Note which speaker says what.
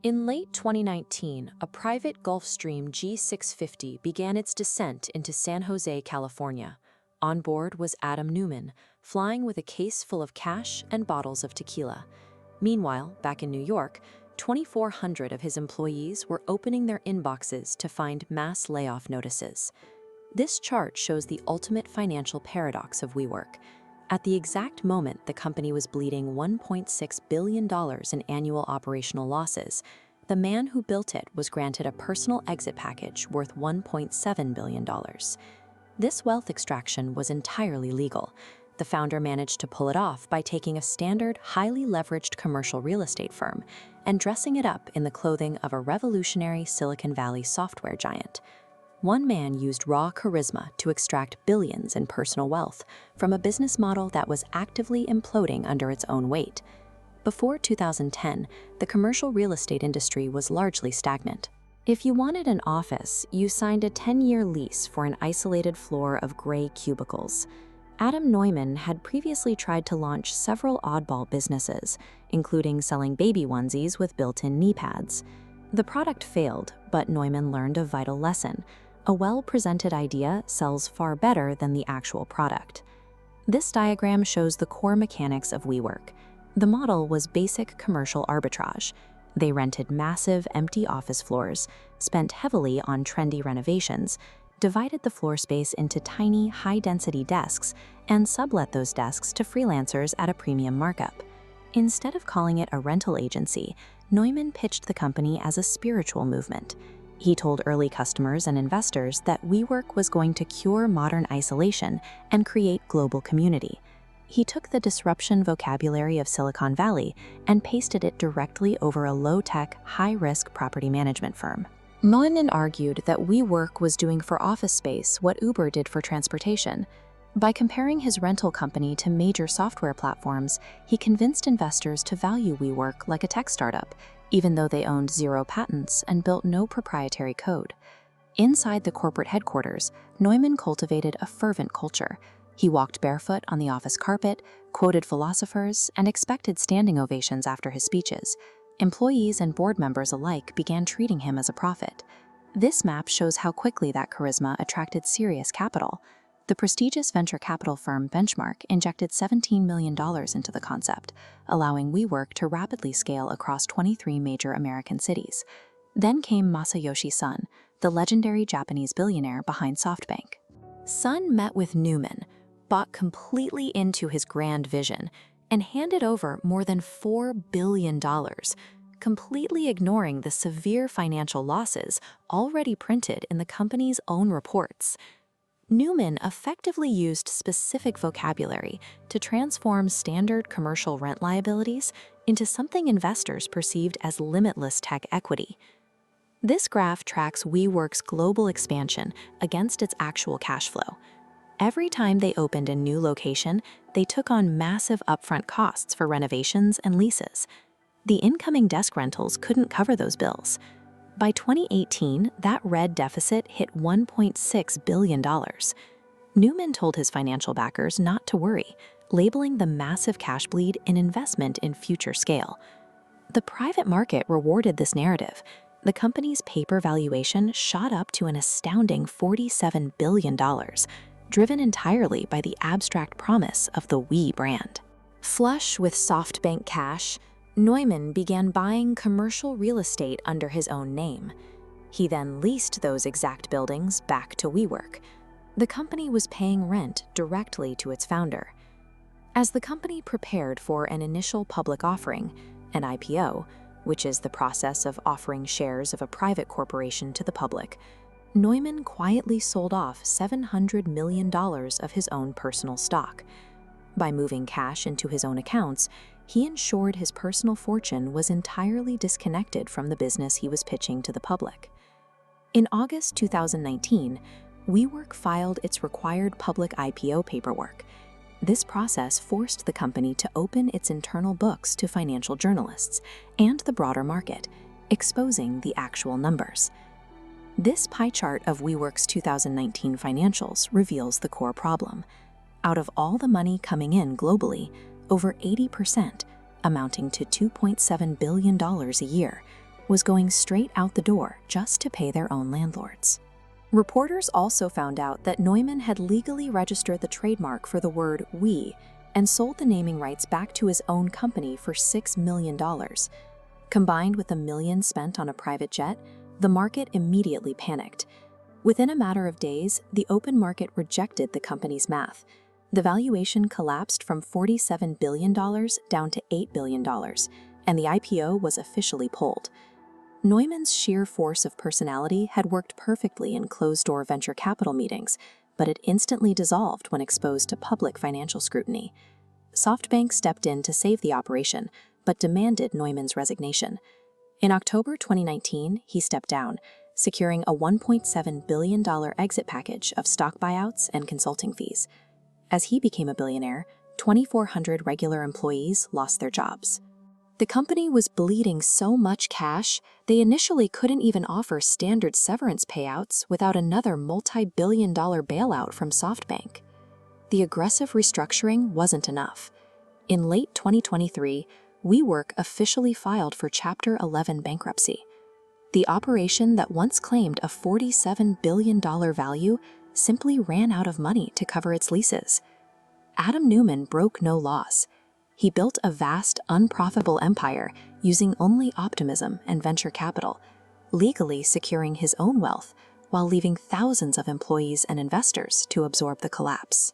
Speaker 1: In late 2019, a private Gulfstream G650 began its descent into San Jose, California. On board was Adam Neumann, flying with a case full of cash and bottles of tequila. Meanwhile, back in New York, 2,400 of his employees were opening their inboxes to find mass layoff notices. This chart shows the ultimate financial paradox of WeWork. At the exact moment the company was bleeding $1.6 billion in annual operational losses, the man who built it was granted a personal exit package worth $1.7 billion. This wealth extraction was entirely legal. The founder managed to pull it off by taking a standard, highly leveraged commercial real estate firm and dressing it up in the clothing of a revolutionary Silicon Valley software giant. One man used raw charisma to extract billions in personal wealth from a business model that was actively imploding under its own weight. Before 2010, the commercial real estate industry was largely stagnant. If you wanted an office, you signed a 10-year lease for an isolated floor of gray cubicles. Adam Neumann had previously tried to launch several oddball businesses, including selling baby onesies with built-in knee pads. The product failed, but Neumann learned a vital lesson. A well-presented idea sells far better than the actual product. This diagram shows the core mechanics of WeWork. The model was basic commercial arbitrage. They rented massive, empty office floors, spent heavily on trendy renovations, divided the floor space into tiny, high-density desks, and sublet those desks to freelancers at a premium markup. Instead of calling it a rental agency, Neumann pitched the company as a spiritual movement. He told early customers and investors that WeWork was going to cure modern isolation and create global community. He took the disruption vocabulary of Silicon Valley and pasted it directly over a low-tech, high-risk property management firm. Neumann argued that WeWork was doing for office space what Uber did for transportation. By comparing his rental company to major software platforms, he convinced investors to value WeWork like a tech startup, even though they owned 0 patents and built no proprietary code. Inside the corporate headquarters, Neumann cultivated a fervent culture. He walked barefoot on the office carpet, quoted philosophers, and expected standing ovations after his speeches. Employees and board members alike began treating him as a prophet. This map shows how quickly that charisma attracted serious capital. The prestigious venture capital firm Benchmark injected $17 million into the concept, allowing WeWork to rapidly scale across 23 major American cities. Then came Masayoshi Son, the legendary Japanese billionaire behind SoftBank. Son met with Neumann, bought completely into his grand vision, and handed over more than $4 billion, completely ignoring the severe financial losses already printed in the company's own reports. Neumann effectively used specific vocabulary to transform standard commercial rent liabilities into something investors perceived as limitless tech equity. This graph tracks WeWork's global expansion against its actual cash flow. Every time they opened a new location, they took on massive upfront costs for renovations and leases. The incoming desk rentals couldn't cover those bills. By 2018, that red deficit hit $1.6 billion. Neumann told his financial backers not to worry, labeling the massive cash bleed an investment in future scale. The private market rewarded this narrative. The company's paper valuation shot up to an astounding $47 billion, driven entirely by the abstract promise of the We brand. Flush with SoftBank cash, Neumann began buying commercial real estate under his own name. He then leased those exact buildings back to WeWork. The company was paying rent directly to its founder. As the company prepared for an initial public offering, an IPO, which is the process of offering shares of a private corporation to the public, Neumann quietly sold off $700 million of his own personal stock. By moving cash into his own accounts, he ensured his personal fortune was entirely disconnected from the business he was pitching to the public. In August 2019, WeWork filed its required public IPO paperwork. This process forced the company to open its internal books to financial journalists and the broader market, exposing the actual numbers. This pie chart of WeWork's 2019 financials reveals the core problem. Out of all the money coming in globally, over 80%, amounting to $2.7 billion a year, was going straight out the door just to pay their own landlords. Reporters also found out that Neumann had legally registered the trademark for the word "we" and sold the naming rights back to his own company for $6 million. Combined with $1 million spent on a private jet, the market immediately panicked. Within a matter of days, the open market rejected the company's math. The valuation collapsed from $47 billion down to $8 billion, and the IPO was officially pulled. Neumann's sheer force of personality had worked perfectly in closed-door venture capital meetings, but it instantly dissolved when exposed to public financial scrutiny. SoftBank stepped in to save the operation, but demanded Neumann's resignation. In October 2019, he stepped down, securing a $1.7 billion exit package of stock buyouts and consulting fees. As he became a billionaire, 2,400 regular employees lost their jobs. The company was bleeding so much cash, they initially couldn't even offer standard severance payouts without another multi-billion-dollar bailout from SoftBank. The aggressive restructuring wasn't enough. In late 2023, WeWork officially filed for Chapter 11 bankruptcy. The operation that once claimed a $47 billion value simply ran out of money to cover its leases. Adam Neumann broke no laws. He built a vast, unprofitable empire using only optimism and venture capital, legally securing his own wealth while leaving thousands of employees and investors to absorb the collapse.